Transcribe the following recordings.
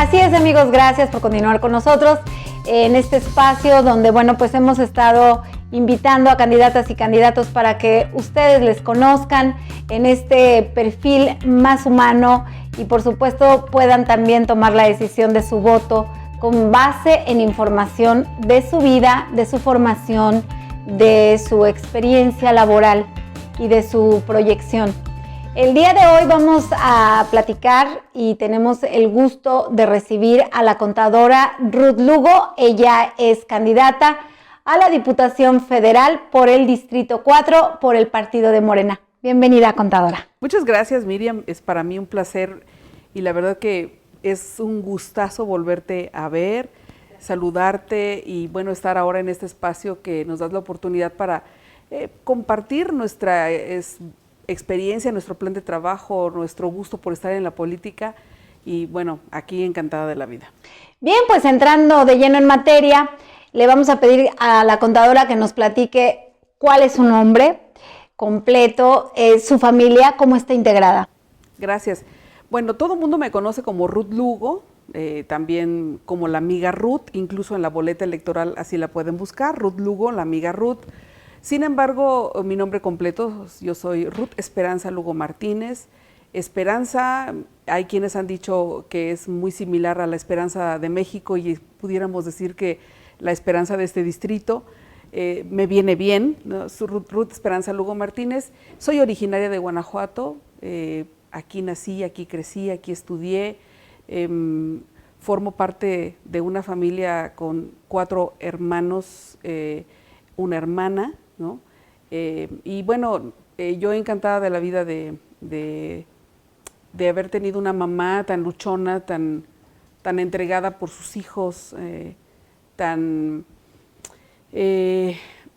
Así es, amigos, gracias por continuar con nosotros en este espacio donde, bueno, pues hemos estado invitando a candidatas y candidatos para que ustedes les conozcan en este perfil más humano y, por supuesto, puedan también tomar la decisión de su voto con base en información de su vida, de su formación, de su experiencia laboral y de su proyección. El día de hoy vamos a platicar y tenemos el gusto de recibir a la contadora Ruth Lugo. Ella es candidata a la Diputación Federal por el Distrito 4 por el partido de Morena. Bienvenida, contadora. Muchas gracias, Miriam. Es para mí un placer y la verdad que es un gustazo volverte a ver, saludarte y bueno, estar ahora en este espacio que nos das la oportunidad para compartir nuestra experiencia, nuestro plan de trabajo, nuestro gusto por estar en la política y bueno, aquí encantada de la vida. Bien, pues entrando de lleno en materia, le vamos a pedir a la contadora que nos platique cuál es su nombre completo, su familia, cómo está integrada. Gracias. Bueno, todo el mundo me conoce como Ruth Lugo, también como la amiga Ruth, incluso en la boleta electoral así la pueden buscar, Ruth Lugo, la amiga Ruth. Sin embargo, mi nombre completo, yo soy Ruth Esperanza Lugo Martínez. Esperanza, hay quienes han dicho que es muy similar a la Esperanza de México y pudiéramos decir que la Esperanza de este distrito. Me viene bien, ¿no? Soy Ruth Esperanza Lugo Martínez. Soy originaria de Guanajuato, aquí nací, aquí crecí, aquí estudié. Formo parte de una familia con 4 hermanos, una hermana, ¿no? Y bueno, yo encantada de la vida de haber tenido una mamá tan luchona, tan entregada por sus hijos, tan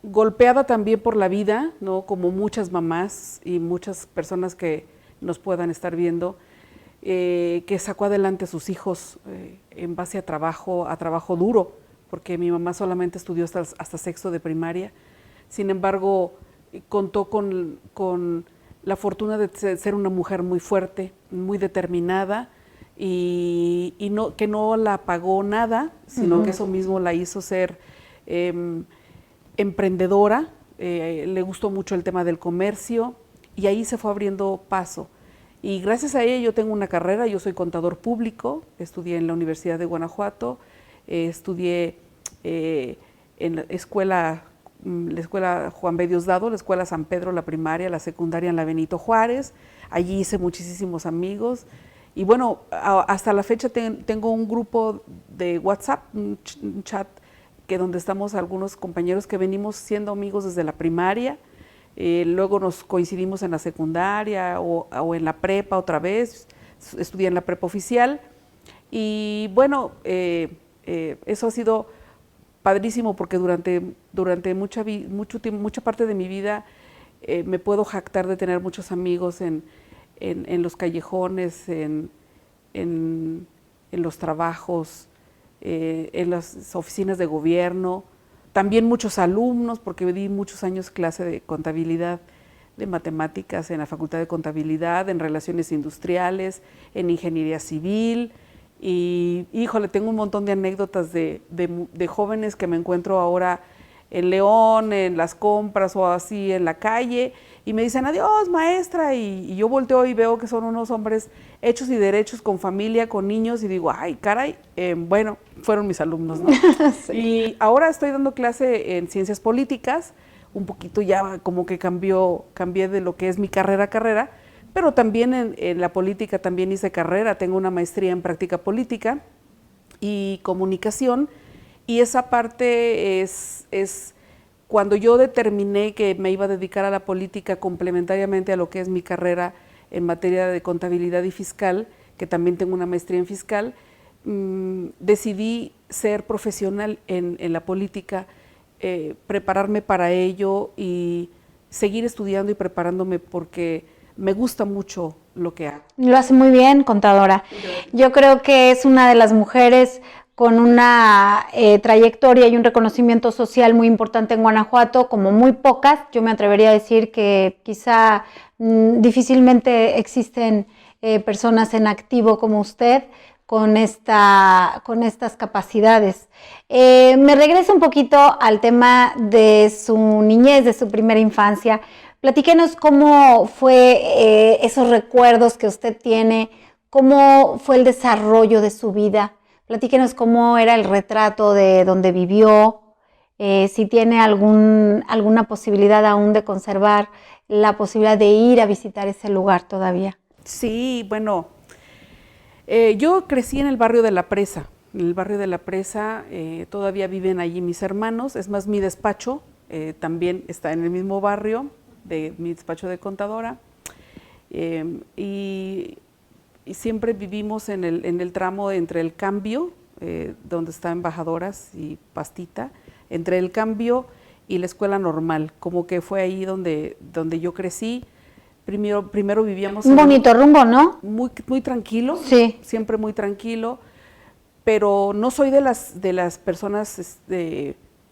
golpeada también por la vida, ¿no? Como muchas mamás y muchas personas que nos puedan estar viendo, que sacó adelante a sus hijos en base a trabajo duro, porque mi mamá solamente estudió hasta sexto de primaria. Sin embargo, contó con la fortuna de ser una mujer muy fuerte, muy determinada y que no la pagó nada, sino que eso mismo la hizo ser emprendedora. Le gustó mucho el tema del comercio y ahí se fue abriendo paso. Y gracias a ella yo tengo una carrera, yo soy contador público, estudié en la Universidad de Guanajuato, estudié en la escuela Juan B. Diosdado, la escuela San Pedro, la primaria, la secundaria en la Benito Juárez. Allí hice muchísimos amigos. Y bueno, hasta la fecha tengo un grupo de WhatsApp, un chat, donde estamos algunos compañeros que venimos siendo amigos desde la primaria. Luego nos coincidimos en la secundaria o en la prepa otra vez. Estudié en la prepa oficial. Y bueno, eso ha sido padrísimo porque durante mucha parte de mi vida me puedo jactar de tener muchos amigos en los callejones, en los trabajos, en las oficinas de gobierno, también muchos alumnos porque di muchos años clase de contabilidad, de matemáticas en la Facultad de Contabilidad, en relaciones industriales, en ingeniería civil. Y híjole, tengo un montón de anécdotas de jóvenes que me encuentro ahora en León, en las compras o así en la calle, y me dicen, adiós maestra, y yo volteo y veo que son unos hombres hechos y derechos, con familia, con niños, y digo, ay, caray, bueno, fueron mis alumnos, ¿no? Sí. Y ahora estoy dando clase en ciencias políticas, un poquito ya como que cambié de lo que es mi carrera, pero también en la política también hice carrera, tengo una maestría en práctica política y comunicación, y esa parte es cuando yo determiné que me iba a dedicar a la política complementariamente a lo que es mi carrera en materia de contabilidad y fiscal, que también tengo una maestría en fiscal, decidí ser profesional en la política, prepararme para ello y seguir estudiando y preparándome porque me gusta mucho lo que hago. Lo hace muy bien, contadora. Yo creo que es una de las mujeres con una trayectoria y un reconocimiento social muy importante en Guanajuato, como muy pocas. Yo me atrevería a decir que quizá difícilmente existen personas en activo como usted, con estas capacidades. Me regreso un poquito al tema de su niñez, de su primera infancia. Platíquenos cómo fue esos recuerdos que usted tiene, cómo fue el desarrollo de su vida. Platíquenos cómo era el retrato de donde vivió, si tiene alguna posibilidad aún de conservar la posibilidad de ir a visitar ese lugar todavía. Sí, bueno, yo crecí en el barrio de La Presa. En el barrio de La Presa todavía viven allí mis hermanos. Es más, mi despacho también está en el mismo barrio, de mi despacho de contadora. Y siempre vivimos en el tramo entre el Cambio, donde está Embajadoras y Pastita, entre el Cambio y la escuela normal, como que fue ahí donde yo crecí. Primero vivíamos... Un bonito rumbo, ¿no? Muy tranquilo, sí. Siempre muy tranquilo, pero no soy de las personas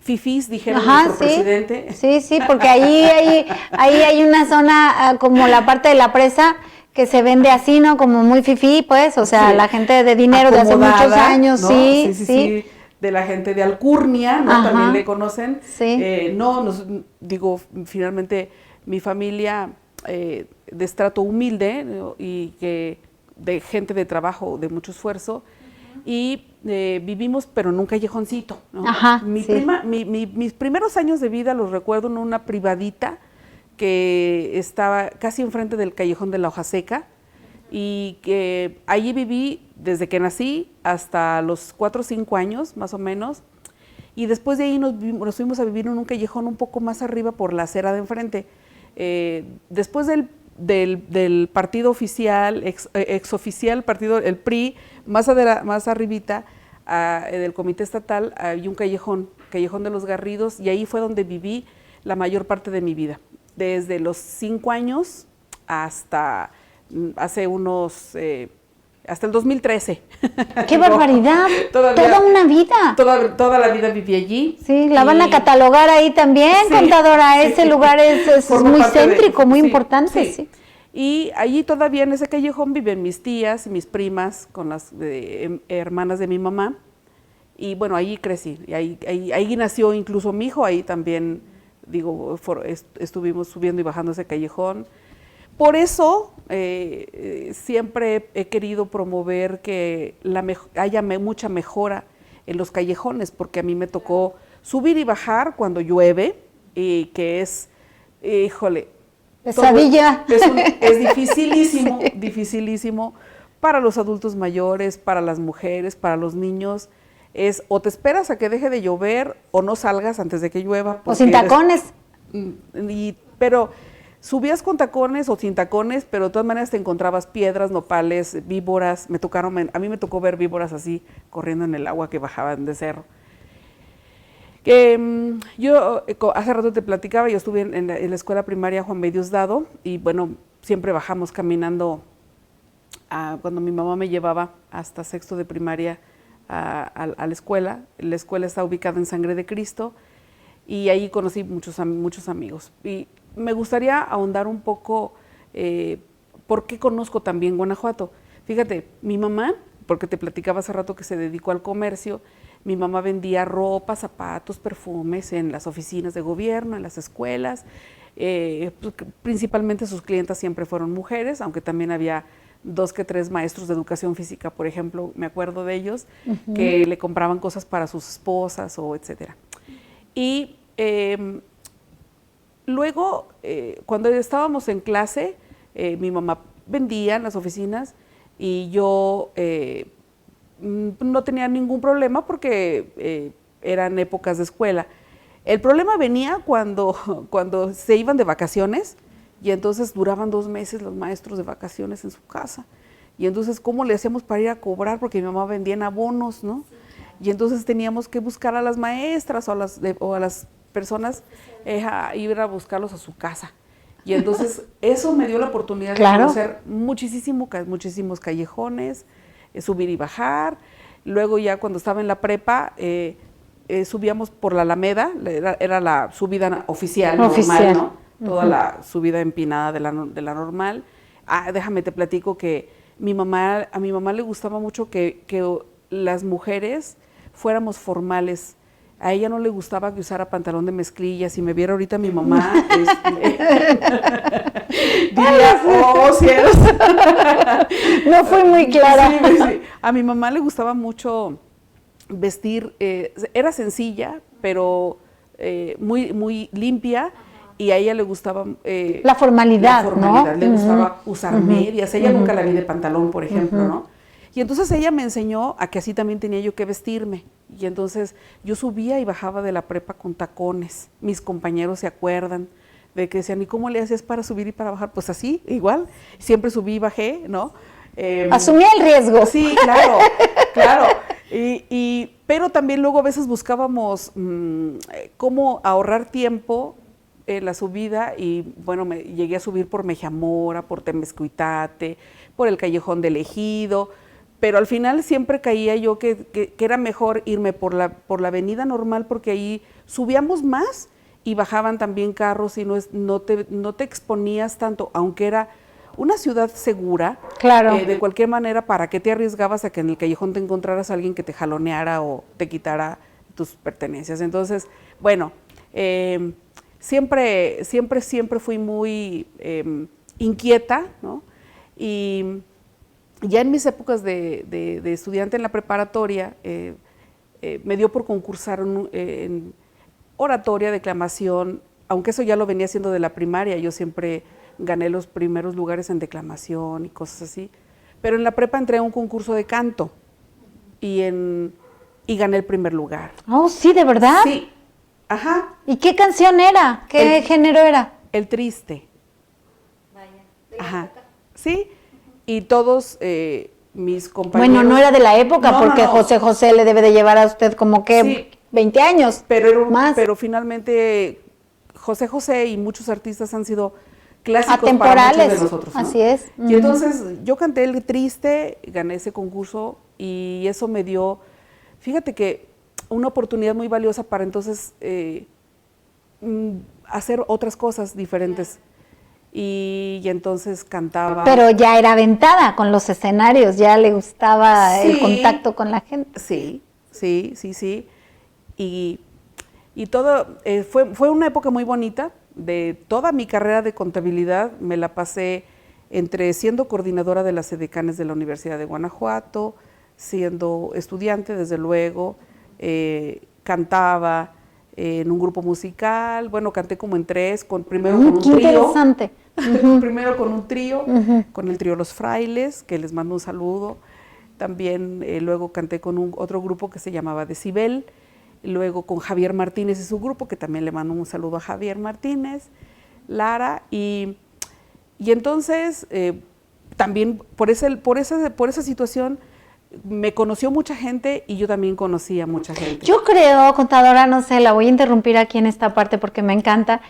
fifís, dijeron nuestro presidente. Sí, porque ahí hay una zona como la parte de La Presa que se vende así, ¿no? Como muy fifí, pues, o sea, la gente de dinero de hace muchos años, ¿no? Sí. De la gente de Alcurnia, ¿no? También le conocen. Sí. Finalmente mi familia de estrato humilde, ¿no? Y que de gente de trabajo, de mucho esfuerzo, y vivimos, pero en un callejoncito, ¿no? Mis primeros años de vida los recuerdo en una privadita que estaba casi enfrente del callejón de la Hoja Seca, y que allí viví desde que nací hasta los 4 o 5 años, más o menos, y después de ahí nos fuimos a vivir en un callejón un poco más arriba por la acera de enfrente. Después del partido oficial, exoficial, el PRI, más arribita, del comité estatal, hay un callejón de los Garridos, y ahí fue donde viví la mayor parte de mi vida, desde los 5 años hasta hace hasta el 2013. ¡Qué barbaridad! Toda una vida. Toda la vida viví allí. Sí, la van a catalogar ahí también, contadora. Ese lugar es muy céntrico, muy importante. Sí. Y allí todavía en ese callejón viven mis tías y mis primas con las hermanas de mi mamá. Y bueno, ahí crecí. Y ahí nació incluso mi hijo. Ahí también, estuvimos subiendo y bajando ese callejón. Por eso siempre he querido promover que haya mucha mejora en los callejones, porque a mí me tocó subir y bajar cuando llueve, y que es, híjole, pesadilla. Es dificilísimo para los adultos mayores, para las mujeres, para los niños. Es o te esperas a que deje de llover o no salgas antes de que llueva. O sin tacones. Pero subías con tacones o sin tacones, pero de todas maneras te encontrabas piedras, nopales, víboras. A mí me tocó ver víboras así corriendo en el agua que bajaban de cerro. Yo hace rato te platicaba, yo estuve en la escuela primaria Juan B. Diosdado, y bueno, siempre bajamos caminando cuando mi mamá me llevaba hasta sexto de primaria a la escuela. La escuela está ubicada en Sangre de Cristo, y ahí conocí muchos amigos. Y me gustaría ahondar un poco por qué conozco también Guanajuato. Fíjate, mi mamá, porque te platicaba hace rato que se dedicó al comercio, mi mamá vendía ropa, zapatos, perfumes en las oficinas de gobierno, en las escuelas. Principalmente sus clientas siempre fueron mujeres, aunque también había 2 que 3 maestros de educación física, por ejemplo, me acuerdo de ellos, que le compraban cosas para sus esposas o etcétera. Y luego, cuando estábamos en clase, mi mamá vendía en las oficinas, y yo no tenía ningún problema porque eran épocas de escuela. El problema venía cuando se iban de vacaciones, y entonces duraban 2 meses los maestros de vacaciones en su casa. Y entonces, ¿cómo le hacíamos para ir a cobrar? Porque mi mamá vendía en abonos, ¿no? Y entonces teníamos que buscar a las maestras o a las personas, ir a buscarlos a su casa. Y entonces eso me dio la oportunidad de conocer muchísimos callejones, subir y bajar. Luego ya cuando estaba en la prepa, subíamos por la Alameda, era la subida oficial, normal, ¿no? Toda la subida empinada de la normal. Déjame te platico que a mi mamá le gustaba mucho que las mujeres fuéramos formales. A ella no le gustaba que usara pantalón de mezclilla. Si me viera ahorita mi mamá, diría, oh, cielos. No fui muy clara. Sí. A mi mamá le gustaba mucho vestir, era sencilla, pero muy, muy limpia, y a ella le gustaba la formalidad, ¿no? Le gustaba usar medias. Ella nunca la vi de pantalón, por ejemplo, ¿no? Y entonces ella me enseñó a que así también tenía yo que vestirme. Y entonces yo subía y bajaba de la prepa con tacones. Mis compañeros se acuerdan de que decían, ¿y cómo le hacías para subir y para bajar? Pues así, igual. Siempre subí y bajé, ¿no? Asumía el riesgo. Sí, claro, claro. Pero también luego a veces buscábamos cómo ahorrar tiempo en la subida, y bueno, me llegué a subir por Mejamora, por Temezcuitate, por el Callejón del Ejido, pero al final siempre caía yo que era mejor irme por la avenida normal, porque ahí subíamos más y bajaban también carros y no te exponías tanto, aunque era una ciudad segura. Claro. De cualquier manera, ¿para qué te arriesgabas a que en el callejón te encontraras a alguien que te jaloneara o te quitara tus pertenencias? Entonces, bueno, siempre fui muy inquieta, ¿no? Y ya en mis épocas de estudiante en la preparatoria, me dio por concursar en oratoria, declamación, aunque eso ya lo venía haciendo de la primaria. Yo siempre gané los primeros lugares en declamación y cosas así, pero en la prepa entré a un concurso de canto y gané el primer lugar. Oh, sí, ¿de verdad? Sí, ajá. ¿Y qué canción era? ¿Qué género era? El Triste. Vaya. Ajá, sí, y todos mis compañeros... Bueno, no era de la época, porque no. José José le debe de llevar a usted como que sí, 20 años, más. Pero finalmente José José y muchos artistas han sido clásicos atemporales, para muchos de nosotros, ¿no? Así es. Y entonces yo canté El Triste, gané ese concurso, y eso me dio, fíjate que una oportunidad muy valiosa para entonces hacer otras cosas diferentes. Y entonces cantaba. Pero ya era aventada con los escenarios, ya le gustaba el contacto con la gente. Sí. Y todo, fue una época muy bonita. De toda mi carrera de contabilidad me la pasé entre siendo coordinadora de las edecanes de la Universidad de Guanajuato, siendo estudiante, desde luego, cantaba en un grupo musical, bueno, canté como en tres, primero con un trío. Interesante. Primero con un trío, con el trío Los Frailes, que les mando un saludo. También luego canté con otro grupo que se llamaba Decibel, luego con Javier Martínez y su grupo, que también le mando un saludo a Javier Martínez, Lara, y entonces también por esa situación me conoció mucha gente y yo también conocí a mucha gente. Yo creo, contadora, no sé, la voy a interrumpir aquí en esta parte porque me encanta.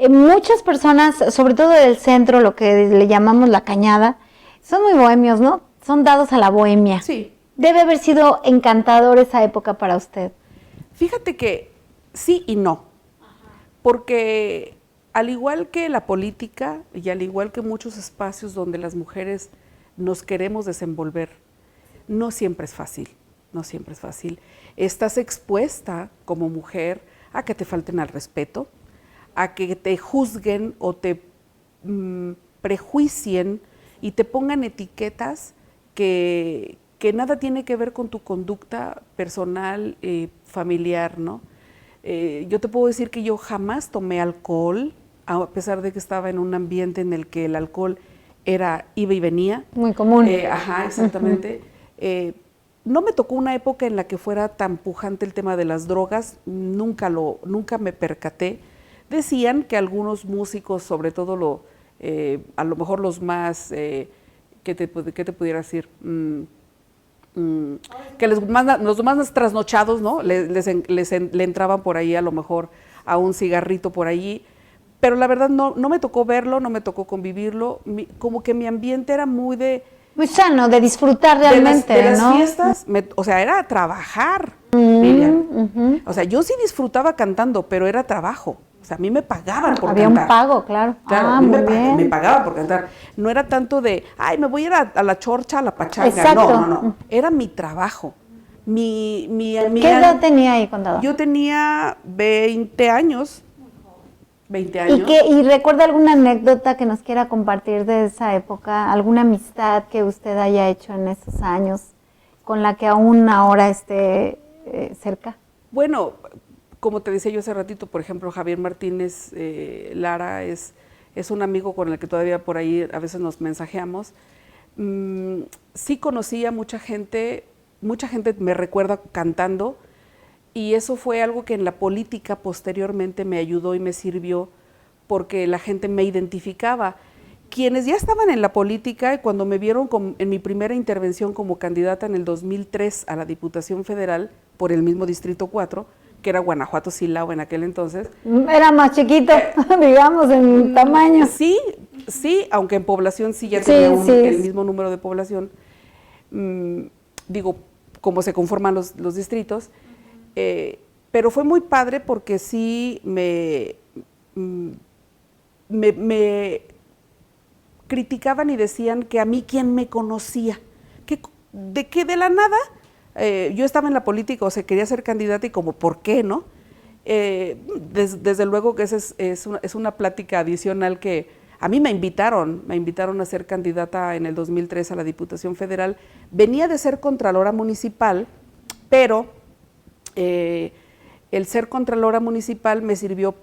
Muchas personas, sobre todo del centro, lo que le llamamos la Cañada, son muy bohemios, ¿no? Son dados a la bohemia. Sí. Debe haber sido encantador esa época para usted. Fíjate que sí y no, porque al igual que la política y al igual que muchos espacios donde las mujeres nos queremos desenvolver, no siempre es fácil, no siempre es fácil. Estás expuesta como mujer a que te falten al respeto, a que te juzguen o te prejuicien y te pongan etiquetas que nada tiene que ver con tu conducta personal, familiar, ¿no? Yo te puedo decir que yo jamás tomé alcohol, a pesar de que estaba en un ambiente en el que el alcohol iba y venía. Muy común. Ajá, exactamente. No me tocó una época en la que fuera tan pujante el tema de las drogas, nunca me percaté. Decían que algunos músicos, sobre todo a lo mejor los más, ¿qué te pudiera decir? Que los más trasnochados, ¿no? Le entraban por ahí a lo mejor a un cigarrito por allí, pero la verdad no me tocó verlo, no me tocó convivirlo, como que mi ambiente era muy sano, de disfrutar realmente, de las ¿no? fiestas, o sea, era trabajar, Lilian. O sea, yo sí disfrutaba cantando, pero era trabajo. O sea, a mí me pagaban por Había cantar. un pago, claro. Claro, Muy bien. me pagaban por cantar. No era tanto de, ay, me voy a ir a la chorcha, a la pachanga. Exacto. No. Era mi trabajo. ¿Qué edad tenía ahí, contador? Yo tenía 20 años. 20 años. ¿Y recuerda alguna anécdota que nos quiera compartir de esa época? ¿Alguna amistad que usted haya hecho en esos años con la que aún ahora esté cerca? Bueno, como te decía yo hace ratito, por ejemplo, Javier Martínez Lara es un amigo con el que todavía por ahí a veces nos mensajeamos. Sí conocí a mucha gente me recuerda cantando, y eso fue algo que en la política posteriormente me ayudó y me sirvió, porque la gente me identificaba. Quienes ya estaban en la política, cuando me vieron en mi primera intervención como candidata en el 2003 a la Diputación Federal por el mismo Distrito 4, que era Guanajuato Silao en aquel entonces. Era más chiquito, digamos, en tamaño. Sí, aunque en población sí ya tenía el mismo número de población. Digo, cómo se conforman los distritos, pero fue muy padre porque sí me criticaban y decían que a mí quién me conocía, que de la nada yo estaba en la política, o sea, quería ser candidata y como, ¿por qué, no? Desde luego que esa es una plática adicional que a mí me invitaron a ser candidata en el 2003 a la Diputación Federal. Venía de ser contralora municipal, pero el ser contralora municipal me sirvió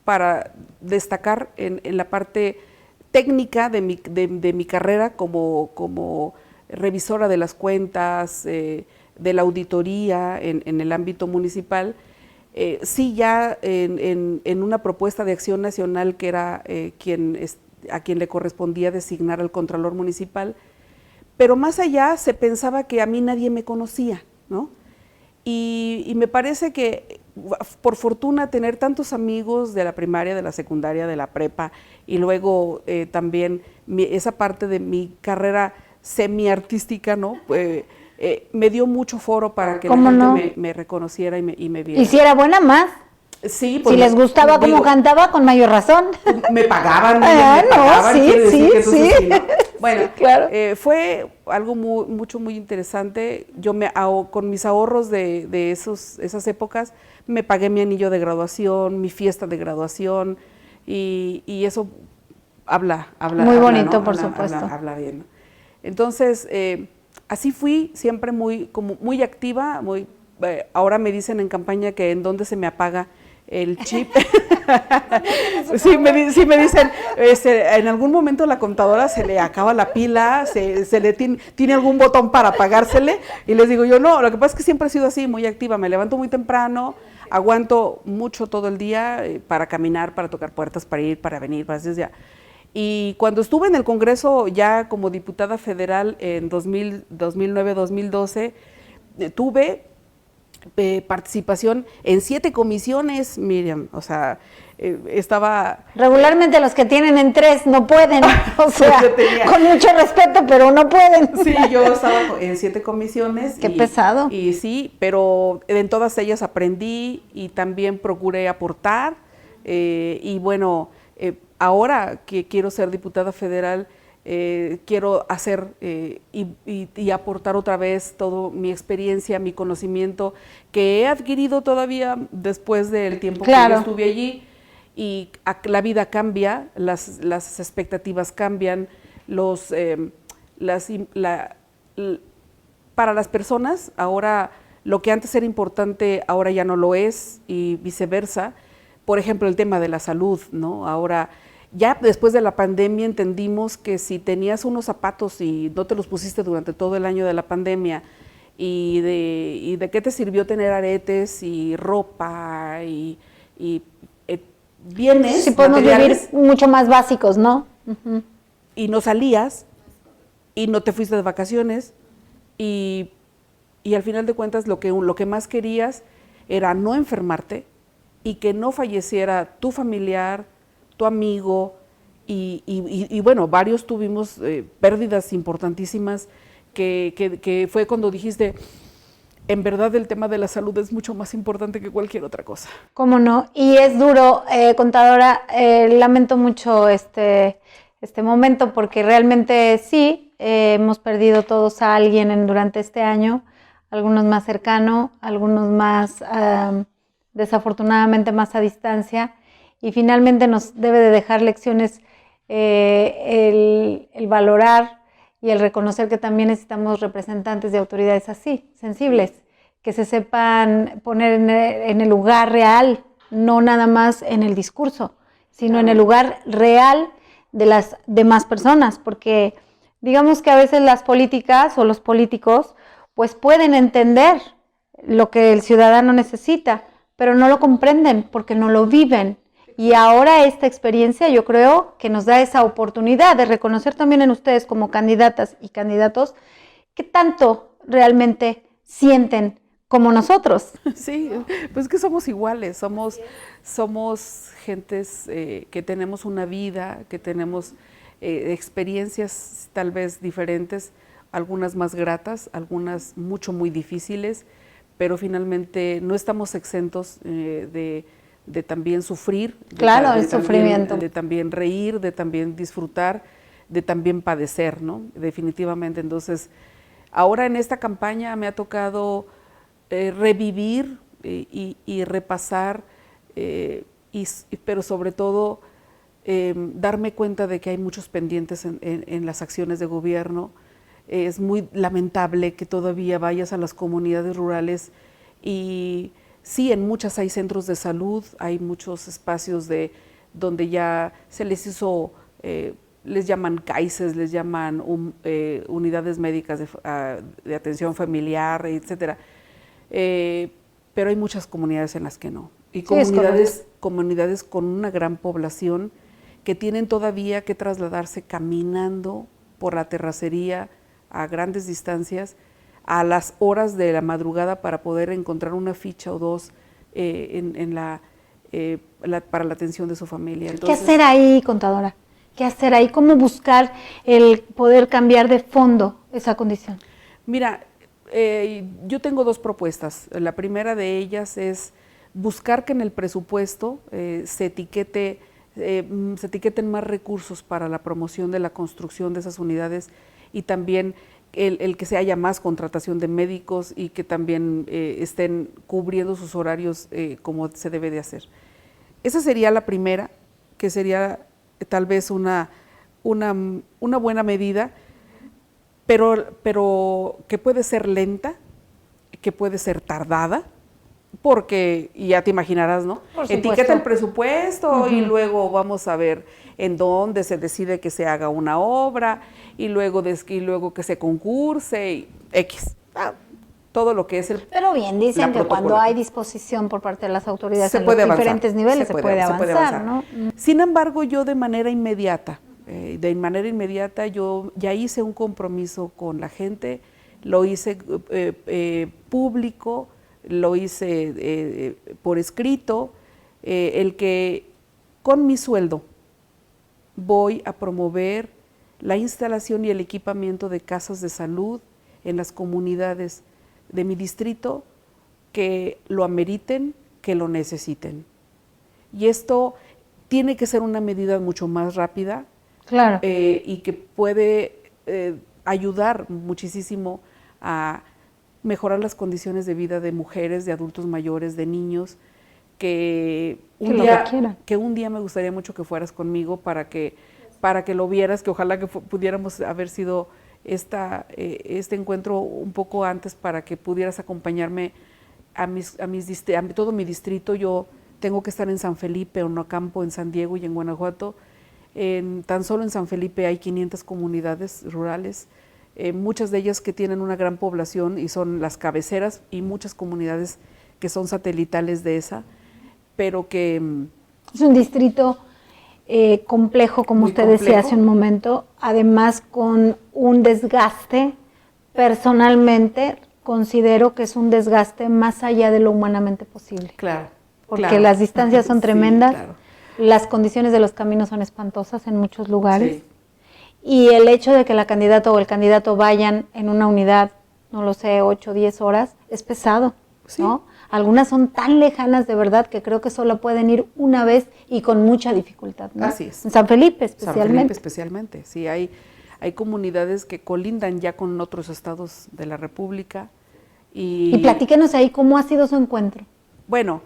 para destacar en la parte técnica de mi carrera como revisora de las cuentas, de la auditoría en el ámbito municipal. Sí, ya en una propuesta de acción nacional que era a quien le correspondía designar al contralor municipal, pero más allá se pensaba que a mí nadie me conocía, ¿no? Y me parece que por fortuna tener tantos amigos de la primaria, de la secundaria, de la prepa, y luego también esa parte de mi carrera semiartística, ¿no? Me dio mucho foro para que la gente me reconociera y me viera. Y si era buena, más. Sí, pues si les gustaba cómo cantaba, con mayor razón. Me pagaban, sí. ¿no? Bueno, sí, claro. Fue algo muy interesante. Yo con mis ahorros de esas épocas me pagué mi anillo de graduación, mi fiesta de graduación, y eso habla muy bonito, ¿no? por supuesto. Habla bien, ¿no? Entonces, así fui siempre muy activa, ahora me dicen en campaña que en dónde se me apaga el chip. sí, me dicen, en algún momento la contadora se le acaba la pila, se le tiene algún botón para apagársele, y les digo yo, no, lo que pasa es que siempre he sido así, muy activa, me levanto muy temprano, aguanto mucho todo el día para caminar, para tocar puertas, para ir, para venir, para hacer ya. Y cuando estuve en el Congreso ya como diputada federal en 2009-2012, tuve participación en 7 comisiones, Miriam, o sea, estaba... Regularmente los que tienen en 3 no pueden, o sea, con mucho respeto, pero no pueden. Sí, yo estaba en 7 comisiones. Qué pesado. Y sí, pero en todas ellas aprendí y también procuré aportar, y bueno, ahora que quiero ser diputada federal, quiero hacer y aportar otra vez toda mi experiencia, mi conocimiento que he adquirido todavía después del tiempo que yo estuve allí, y la vida cambia, las expectativas cambian, para las personas ahora lo que antes era importante ahora ya no lo es, y viceversa. Por ejemplo, el tema de la salud, ¿no? Ahora ya después de la pandemia entendimos que si tenías unos zapatos y no te los pusiste durante todo el año de la pandemia, y de qué te sirvió tener aretes y ropa y bienes, sí, podemos vivir mucho más básicos, ¿no? Y no salías y no te fuiste de vacaciones, y al final de cuentas lo que más querías era no enfermarte y que no falleciera tu familiar, tu amigo, y bueno, varios tuvimos pérdidas importantísimas, que fue cuando dijiste, en verdad el tema de la salud es mucho más importante que cualquier otra cosa. ¿Cómo no? Y es duro, contadora, lamento mucho este momento porque realmente sí, hemos perdido todos a alguien durante este año, algunos más cercano, algunos más desafortunadamente más a distancia, y finalmente nos debe de dejar lecciones el valorar y el reconocer que también necesitamos representantes de autoridades así, sensibles, que se sepan poner en el lugar real, no nada más en el discurso, sino en el lugar real de las demás personas, porque digamos que a veces las políticas o los políticos pues pueden entender lo que el ciudadano necesita, pero no lo comprenden porque no lo viven. Y ahora esta experiencia yo creo que nos da esa oportunidad de reconocer también en ustedes como candidatas y candidatos qué tanto realmente sienten como nosotros. Sí, pues que somos iguales, somos gentes que tenemos una vida, que tenemos experiencias tal vez diferentes, algunas más gratas, algunas muy difíciles, pero finalmente no estamos exentos de también sufrir, claro, el sufrimiento, de también reír, de también disfrutar, de también padecer, ¿no? Definitivamente. Entonces, ahora en esta campaña me ha tocado revivir y repasar, pero sobre todo darme cuenta de que hay muchos pendientes en las acciones de gobierno. Es muy lamentable que todavía vayas a las comunidades rurales y sí, en muchas hay centros de salud, hay muchos espacios donde ya se les hizo, les llaman CAICES, les llaman unidades médicas de atención familiar, etcétera. Pero hay muchas comunidades en las que no. Y comunidades con una gran población que tienen todavía que trasladarse caminando por la terracería a grandes distancias, a las horas de la madrugada para poder encontrar una ficha o dos para la atención de su familia. Entonces, ¿qué hacer ahí, contadora? ¿Qué hacer ahí? ¿Cómo buscar el poder cambiar de fondo esa condición? Mira, yo tengo dos propuestas. La primera de ellas es buscar que en el presupuesto se etiqueten más recursos para la promoción de la construcción de esas unidades y también el que se haya más contratación de médicos y que también estén cubriendo sus horarios como se debe de hacer. Esa sería la primera, que sería tal vez una buena medida, pero que puede ser lenta, que puede ser tardada, porque ya te imaginarás, ¿no? Etiqueta el presupuesto y luego vamos a ver en dónde se decide que se haga una obra y luego que se concurse y X. Todo lo que es el... Pero bien, dicen que cuando hay disposición por parte de las autoridades en los diferentes niveles se puede avanzar, ¿no? Sin embargo, yo de manera inmediata, yo ya hice un compromiso con la gente, lo hice público, lo hice por escrito, el que con mi sueldo voy a promover la instalación y el equipamiento de casas de salud en las comunidades de mi distrito que lo ameriten, que lo necesiten. Y esto tiene que ser una medida mucho más rápida, claro, y que puede ayudar muchísimo a mejorar las condiciones de vida de mujeres, de adultos mayores, de niños, que un día me gustaría mucho que fueras conmigo para que lo vieras, que ojalá que pudiéramos haber sido este encuentro un poco antes para que pudieras acompañarme a todo mi distrito. Yo tengo que estar en San Felipe, en Ocampo, en San Diego y en Guanajuato. Tan solo en San Felipe hay 500 comunidades rurales, muchas de ellas que tienen una gran población y son las cabeceras, y muchas comunidades que son satelitales de esa, pero que... Es un distrito complejo, como usted decía hace un momento, además con un desgaste, personalmente considero que es un desgaste más allá de lo humanamente posible. Claro. Porque las distancias son tremendas, sí, claro. Las condiciones de los caminos son espantosas en muchos lugares, sí. Y el hecho de que la candidata o el candidato vayan en una unidad no lo sé, 8, 10 horas, es pesado, Sí. ¿no? Algunas son tan lejanas de verdad que creo que solo pueden ir una vez y con mucha dificultad, ¿no? Así es. En San Felipe San Felipe especialmente. especialmente, sí, hay comunidades que colindan ya con otros estados de la República. Y platíquenos ahí cómo ha sido su encuentro. Bueno,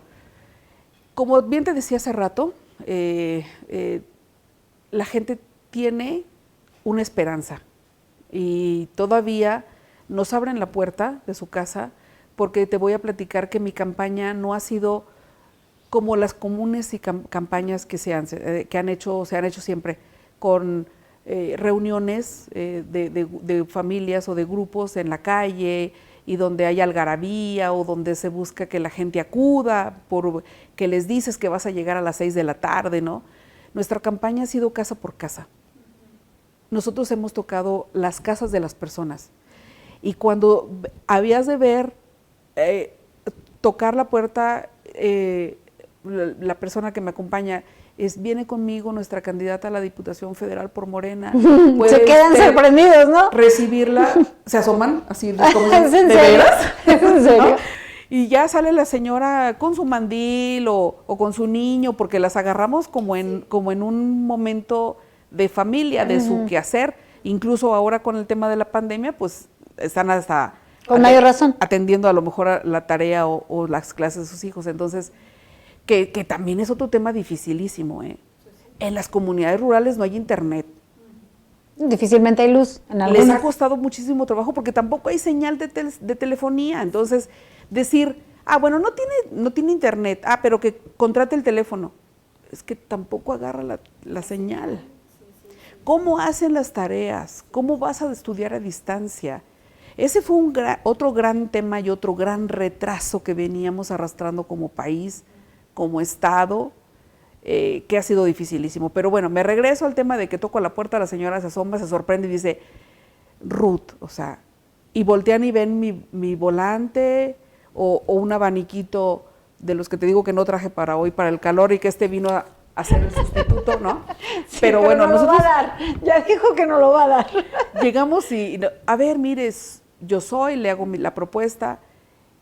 como bien te decía hace rato, la gente tiene una esperanza y todavía nos abren la puerta de su casa, porque te voy a platicar que mi campaña no ha sido como las comunes y campañas que se han hecho siempre, con reuniones de familias o de grupos en la calle, y donde hay algarabía o donde se busca que la gente acuda, que les dices que vas a llegar a las 6 de la tarde, ¿no? Nuestra campaña ha sido casa por casa. Nosotros hemos tocado las casas de las personas. Y cuando habías de ver, tocar la puerta, la persona que me acompaña viene conmigo, nuestra candidata a la Diputación Federal por Morena. Se quedan sorprendidos, ¿no? Recibirla, se asoman, así como ¿Es en ¿de serio? veras? ¿Es en serio? ¿No? Y ya sale la señora con su mandil o con su niño, porque las agarramos como en un momento de familia, de su quehacer. Incluso ahora con el tema de la pandemia, pues están hasta con mayor razón atendiendo a lo mejor a la tarea o las clases de sus hijos. Entonces, que también es otro tema dificilísimo, ¿eh? En las comunidades rurales no hay internet. Difícilmente hay luz en algunas. Les ha costado muchísimo trabajo porque tampoco hay señal de telefonía. Entonces, decir, bueno, no tiene internet, pero que contrate el teléfono. Es que tampoco agarra la señal. ¿Cómo hacen las tareas? ¿Cómo vas a estudiar a distancia? Ese fue otro gran tema y otro gran retraso que veníamos arrastrando como país, como Estado, que ha sido dificilísimo. Pero bueno, me regreso al tema de que toco a la puerta, la señora se asoma, se sorprende y dice, Ruth, o sea, y voltean y ven mi volante o un abaniquito de los que te digo que no traje para hoy, para el calor, y que vino a hacer el sustituto, ¿no? Sí, pero bueno, no nosotros lo va a dar. Ya dijo que no lo va a dar. Llegamos y, a ver, mires, yo le hago la propuesta,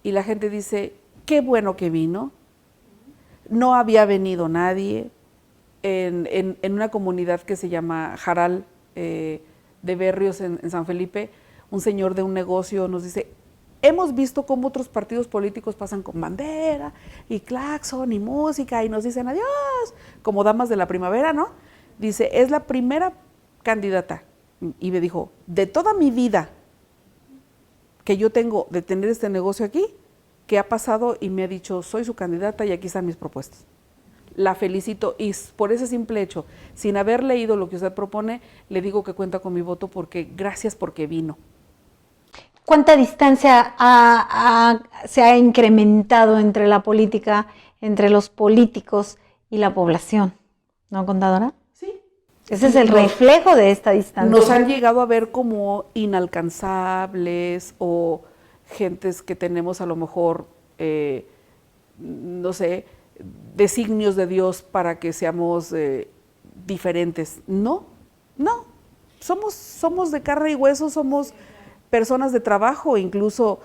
y la gente dice, qué bueno que vino. No había venido nadie en una comunidad que se llama Jaral, de Berrios en San Felipe. Un señor de un negocio nos dice, hemos visto cómo otros partidos políticos pasan con bandera y claxon y música y nos dicen adiós, como damas de la primavera, ¿no? Dice, es la primera candidata. Y me dijo, de toda mi vida que yo tengo de tener este negocio aquí, que ha pasado y me ha dicho, soy su candidata y aquí están mis propuestas. La felicito, y por ese simple hecho, sin haber leído lo que usted propone, le digo que cuenta con mi voto, porque gracias porque vino. ¿Cuánta distancia se ha incrementado entre la política, entre los políticos y la población? ¿No, contadora? Sí. Ese es el reflejo de esta distancia. Nos han llegado a ver como inalcanzables o gentes que tenemos a lo mejor, no sé, designios de Dios para que seamos diferentes. No, somos de carne y hueso, somos personas de trabajo. Incluso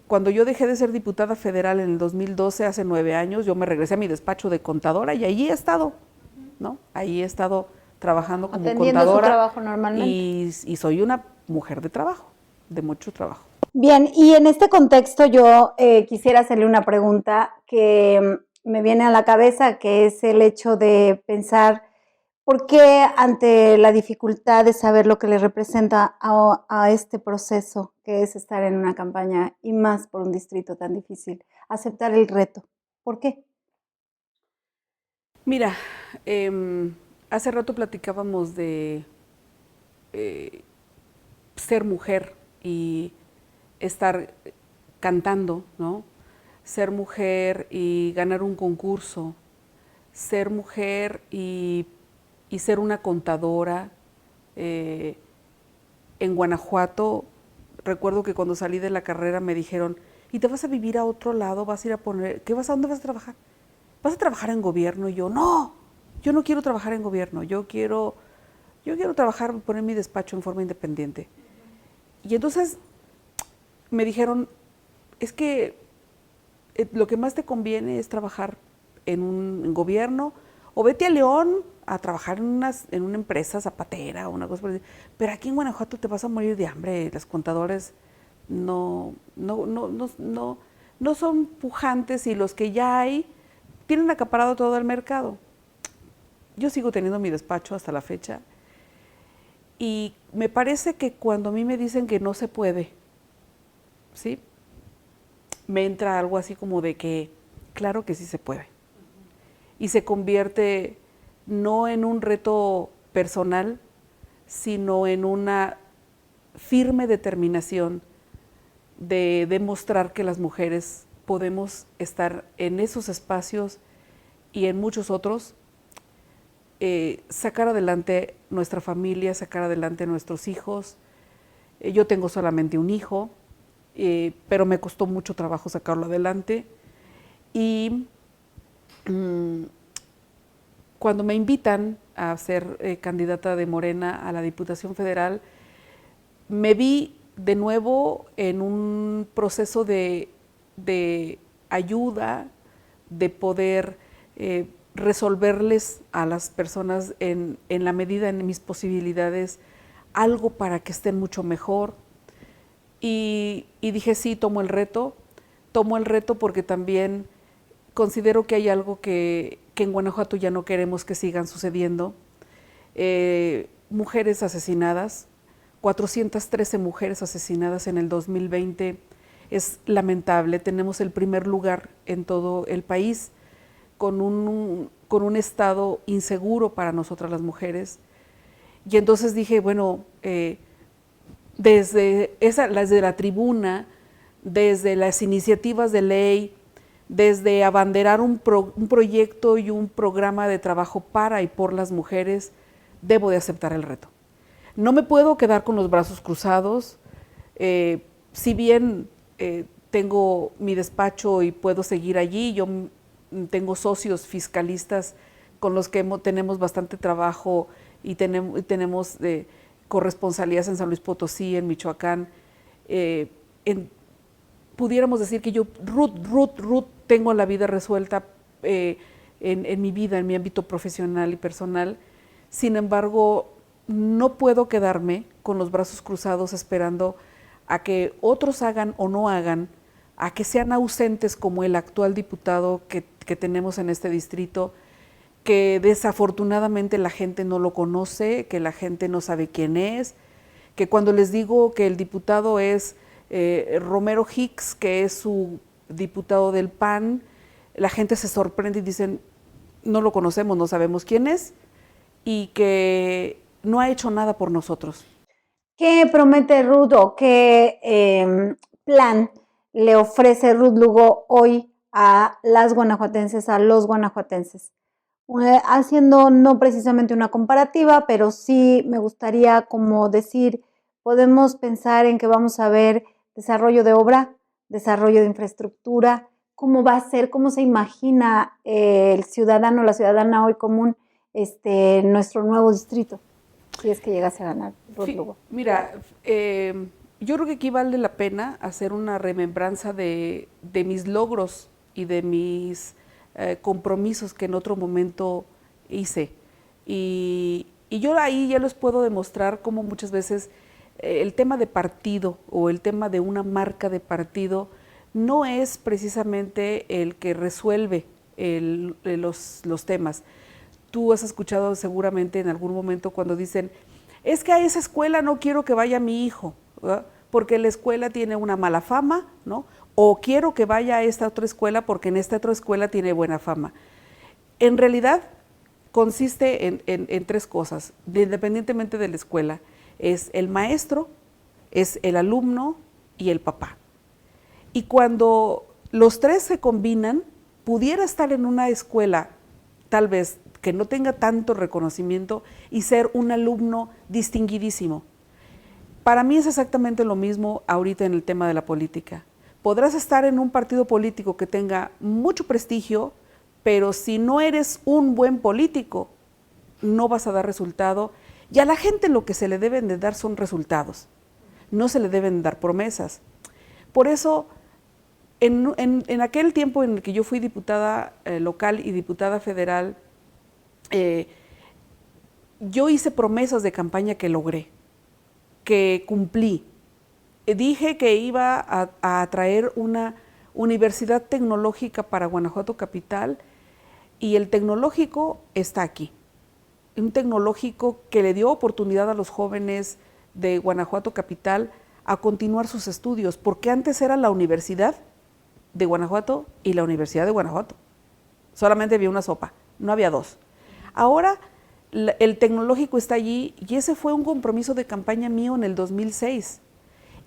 cuando yo dejé de ser diputada federal en el 2012, hace 9 años, yo me regresé a mi despacho de contadora y allí he estado, ¿no? Ahí he estado trabajando como contadora. Su trabajo normalmente. Y soy una mujer de trabajo, de mucho trabajo. Bien, y en este contexto yo quisiera hacerle una pregunta que me viene a la cabeza, que es el hecho de pensar por qué ante la dificultad de saber lo que le representa a este proceso, que es estar en una campaña y más por un distrito tan difícil, aceptar el reto. ¿Por qué? Mira, hace rato platicábamos de ser mujer y estar cantando, ¿no? Ser mujer y ganar un concurso, ser mujer y ser una contadora. En Guanajuato, recuerdo que cuando salí de la carrera me dijeron, ¿y te vas a vivir a otro lado? ¿Vas a ir a poner, a dónde vas a trabajar? ¿Vas a trabajar en gobierno? Y yo, no, yo no quiero trabajar en gobierno, yo quiero trabajar, poner mi despacho en forma independiente. Y entonces me dijeron, es que lo que más te conviene es trabajar en un gobierno, o vete a León a trabajar en una empresa zapatera o una cosa por así. Pero aquí en Guanajuato te vas a morir de hambre. Los contadores no son pujantes, y los que ya hay tienen acaparado todo el mercado. Yo sigo teniendo mi despacho hasta la fecha, y me parece que cuando a mí me dicen que no se puede, ¿sí?, me entra algo así como de que claro que sí se puede. Y se convierte no en un reto personal, sino en una firme determinación de demostrar que las mujeres podemos estar en esos espacios y en muchos otros, sacar adelante nuestra familia, sacar adelante nuestros hijos. Yo tengo solamente un hijo, pero me costó mucho trabajo sacarlo adelante. Y cuando me invitan a ser candidata de Morena a la Diputación Federal, me vi de nuevo en un proceso de ayuda, de poder resolverles a las personas en la medida de mis posibilidades algo para que estén mucho mejor. Y dije, sí, tomo el reto porque también considero que hay algo que en Guanajuato ya no queremos que sigan sucediendo. Mujeres asesinadas, 413 mujeres asesinadas en el 2020, es lamentable. Tenemos el primer lugar en todo el país con un estado inseguro para nosotras las mujeres. Y entonces dije, bueno, desde la tribuna, desde las iniciativas de ley, desde abanderar un proyecto y un programa de trabajo para y por las mujeres, debo de aceptar el reto. No me puedo quedar con los brazos cruzados. Si bien tengo mi despacho y puedo seguir allí, yo tengo socios fiscalistas con los que tenemos bastante trabajo, y tenemos corresponsalías en San Luis Potosí, en Michoacán. Pudiéramos decir que yo, Ruth, tengo la vida resuelta en mi vida, en mi ámbito profesional y personal. Sin embargo, no puedo quedarme con los brazos cruzados esperando a que otros hagan o no hagan, a que sean ausentes como el actual diputado que tenemos en este distrito, que desafortunadamente la gente no lo conoce, que la gente no sabe quién es, que cuando les digo que el diputado es Romero Hicks, que es su diputado del PAN, la gente se sorprende y dicen, no lo conocemos, no sabemos quién es, y que no ha hecho nada por nosotros. ¿Qué promete Ruth o qué plan le ofrece Ruth Lugo hoy a las guanajuatenses, a los guanajuatenses? Haciendo no precisamente una comparativa, pero sí me gustaría como decir, podemos pensar en que vamos a ver desarrollo de obra, desarrollo de infraestructura, cómo va a ser, cómo se imagina el ciudadano, la ciudadana hoy común, nuestro nuevo distrito, si es que llegase a ganar Ruth Lugo. Mira, yo creo que aquí vale la pena hacer una remembranza de mis logros y de mis compromisos que en otro momento hice. Y yo ahí ya les puedo demostrar cómo muchas veces el tema de partido o el tema de una marca de partido no es precisamente el que resuelve los temas. Tú has escuchado seguramente en algún momento cuando dicen, es que a esa escuela no quiero que vaya mi hijo, ¿verdad?, porque la escuela tiene una mala fama, ¿no? O quiero que vaya a esta otra escuela porque en esta otra escuela tiene buena fama. En realidad consiste en tres cosas, independientemente de la escuela. Es el maestro, es el alumno y el papá. Y cuando los tres se combinan, pudiera estar en una escuela tal vez que no tenga tanto reconocimiento y ser un alumno distinguidísimo. Para mí es exactamente lo mismo ahorita en el tema de la política. Podrás estar en un partido político que tenga mucho prestigio, pero si no eres un buen político, no vas a dar resultado. Y a la gente lo que se le deben de dar son resultados, no se le deben dar promesas. Por eso, en aquel tiempo en el que yo fui diputada local y diputada federal, yo hice promesas de campaña que logré, que cumplí. Dije que iba a traer una universidad tecnológica para Guanajuato Capital, y el tecnológico está aquí. Un tecnológico que le dio oportunidad a los jóvenes de Guanajuato Capital a continuar sus estudios, porque antes era la Universidad de Guanajuato y la Universidad de Guanajuato. Solamente había una sopa, no había dos. Ahora el tecnológico está allí, y ese fue un compromiso de campaña mío en el 2006.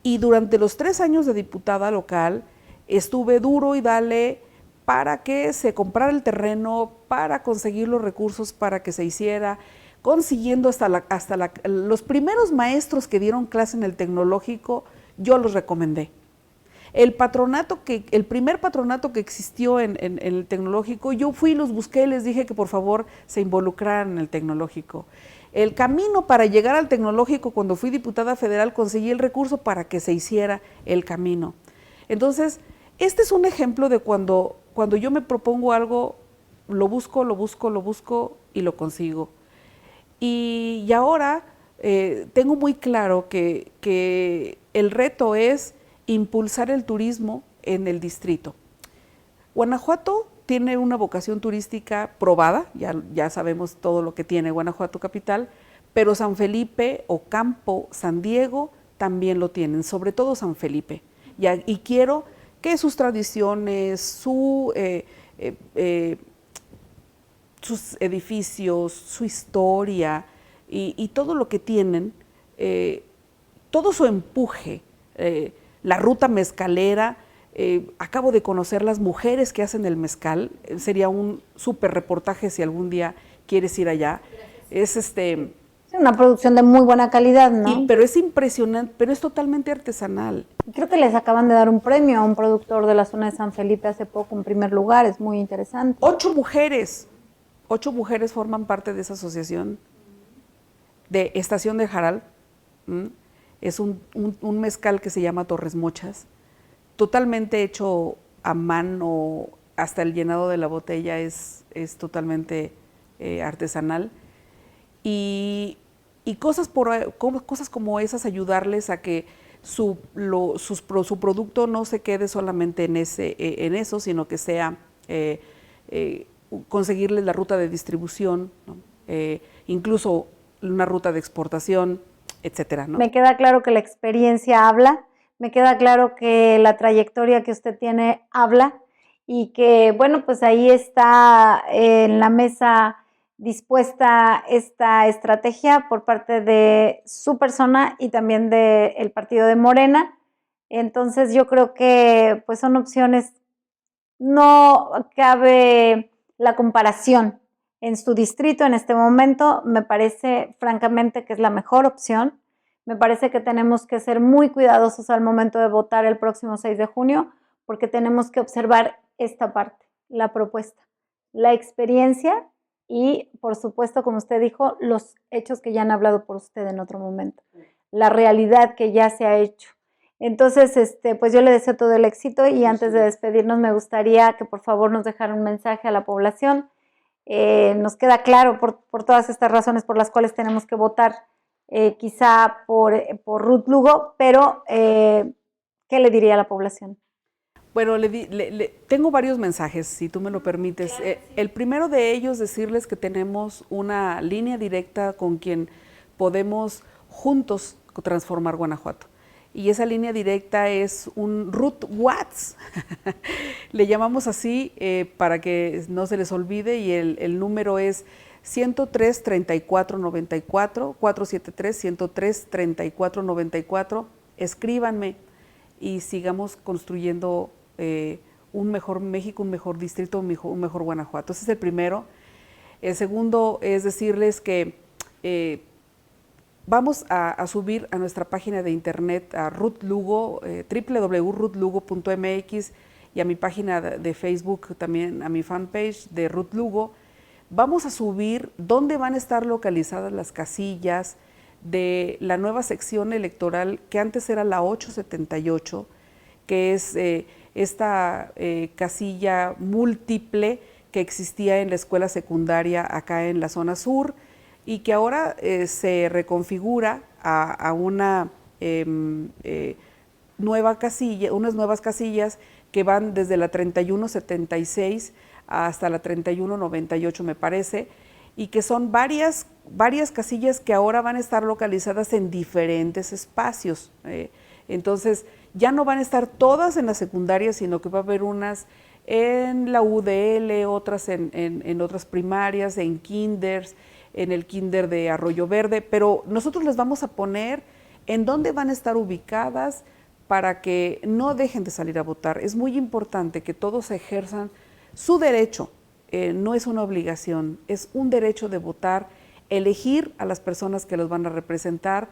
Y durante los 3 años de diputada local estuve duro y dale para que se comprara el terreno, para conseguir los recursos para que se hiciera, consiguiendo los primeros maestros que dieron clase en el tecnológico, yo los recomendé. El primer patronato que existió en el tecnológico, yo fui y los busqué y les dije que por favor se involucraran en el tecnológico. El camino para llegar al tecnológico, cuando fui diputada federal, conseguí el recurso para que se hiciera el camino. Entonces, este es un ejemplo de cuando yo me propongo algo, lo busco y lo consigo. Y ahora tengo muy claro que el reto es impulsar el turismo en el distrito. Guanajuato tiene una vocación turística probada, ya sabemos todo lo que tiene Guanajuato Capital, pero San Felipe, Ocampo, San Diego también lo tienen, sobre todo San Felipe. Y quiero que sus tradiciones, sus edificios, su historia y todo lo que tienen, todo su empuje, la ruta mezcalera. Acabo de conocer las mujeres que hacen el mezcal, sería un súper reportaje si algún día quieres ir allá. Es una producción de muy buena calidad, ¿no? Pero es impresionante, pero es totalmente artesanal. Creo que les acaban de dar un premio a un productor de la zona de San Felipe hace poco en primer lugar, es muy interesante. 8 mujeres forman parte de esa asociación de Estación de Jaral. Es un mezcal que se llama Torres Mochas, totalmente hecho a mano, hasta el llenado de la botella es totalmente artesanal. Y cosas como esas, ayudarles a que su producto no se quede solamente en eso, sino que sea conseguirles la ruta de distribución, ¿no? Incluso una ruta de exportación, etcétera, ¿no? Me queda claro que la experiencia habla, me queda claro que la trayectoria que usted tiene habla, y que, bueno, pues ahí está en la mesa dispuesta esta estrategia por parte de su persona y también del partido de Morena. Entonces yo creo que pues son opciones, no cabe la comparación. En su distrito en este momento me parece francamente que es la mejor opción. Me parece que tenemos que ser muy cuidadosos al momento de votar el próximo 6 de junio, porque tenemos que observar esta parte, la propuesta, la experiencia y, por supuesto, como usted dijo, los hechos que ya han hablado por usted en otro momento, la realidad que ya se ha hecho. Entonces, pues yo le deseo todo el éxito, y antes de despedirnos me gustaría que por favor nos dejara un mensaje a la población. Nos queda claro por todas estas razones por las cuales tenemos que votar quizá por Ruth Lugo, pero ¿qué le diría a la población? Bueno, tengo varios mensajes, si tú me lo permites. El primero de ellos, decirles que tenemos una línea directa con quien podemos juntos transformar Guanajuato. Y esa línea directa es un Ruth Watts, le llamamos así para que no se les olvide, y el número es 103 34 94, 473 103 34 94. Escríbanme y sigamos construyendo un mejor México, un mejor distrito, un mejor Guanajuato. Ese es el primero. El segundo es decirles que vamos a subir a nuestra página de internet, a Ruth Lugo, www.ruthlugo.mx, y a mi página de Facebook también, a mi fanpage de Ruth Lugo. Vamos a subir dónde van a estar localizadas las casillas de la nueva sección electoral, que antes era la 878, que es esta casilla múltiple que existía en la escuela secundaria acá en la zona sur y que ahora se reconfigura a una nueva casilla, unas nuevas casillas que van desde la 3176 hasta la 3198 me parece, y que son varias casillas que ahora van a estar localizadas en diferentes espacios. Entonces ya no van a estar todas en la secundaria, sino que va a haber unas en la UDL, otras en otras primarias, en kinders, en el kinder de Arroyo Verde, pero nosotros les vamos a poner en dónde van a estar ubicadas para que no dejen de salir a votar. Es muy importante que todos ejerzan su derecho, no es una obligación, es un derecho de votar, elegir a las personas que los van a representar,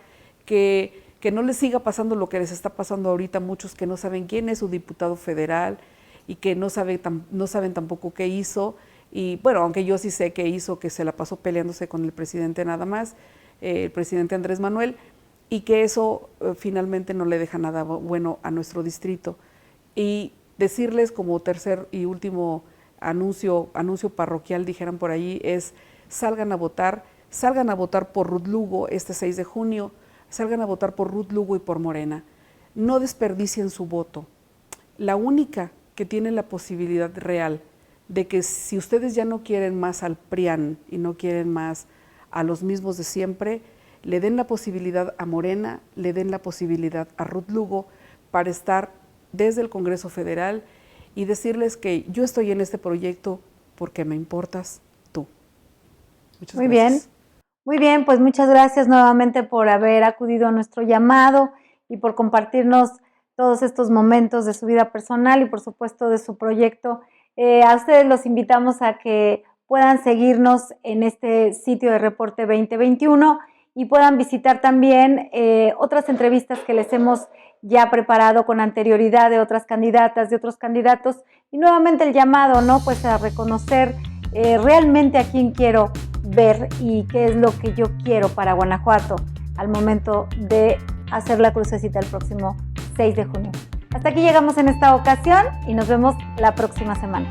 que no les siga pasando lo que les está pasando ahorita a muchos que no saben quién es su diputado federal y que no saben tampoco qué hizo. Y bueno, aunque yo sí sé qué hizo, que se la pasó peleándose con el presidente nada más, el presidente Andrés Manuel, y que eso finalmente no le deja nada bueno a nuestro distrito. Y decirles como tercer y último anuncio parroquial, dijeran por ahí, es salgan a votar por Ruth Lugo este 6 de junio, salgan a votar por Ruth Lugo y por Morena. No desperdicien su voto. La única que tiene la posibilidad real de que si ustedes ya no quieren más al PRIAN y no quieren más a los mismos de siempre, le den la posibilidad a Morena, le den la posibilidad a Ruth Lugo para estar desde el Congreso Federal y decirles que yo estoy en este proyecto porque me importas tú. Muchas gracias. Muy bien, pues muchas gracias nuevamente por haber acudido a nuestro llamado y por compartirnos todos estos momentos de su vida personal y por supuesto de su proyecto. A ustedes los invitamos a que puedan seguirnos en este sitio de Reporte 2021 y puedan visitar también otras entrevistas que les hemos ya preparado con anterioridad de otras candidatas, de otros candidatos, y nuevamente el llamado, ¿no? Pues a reconocer realmente a quién quiero ver y qué es lo que yo quiero para Guanajuato al momento de hacer la crucecita el próximo 6 de junio. Hasta aquí llegamos en esta ocasión y nos vemos la próxima semana.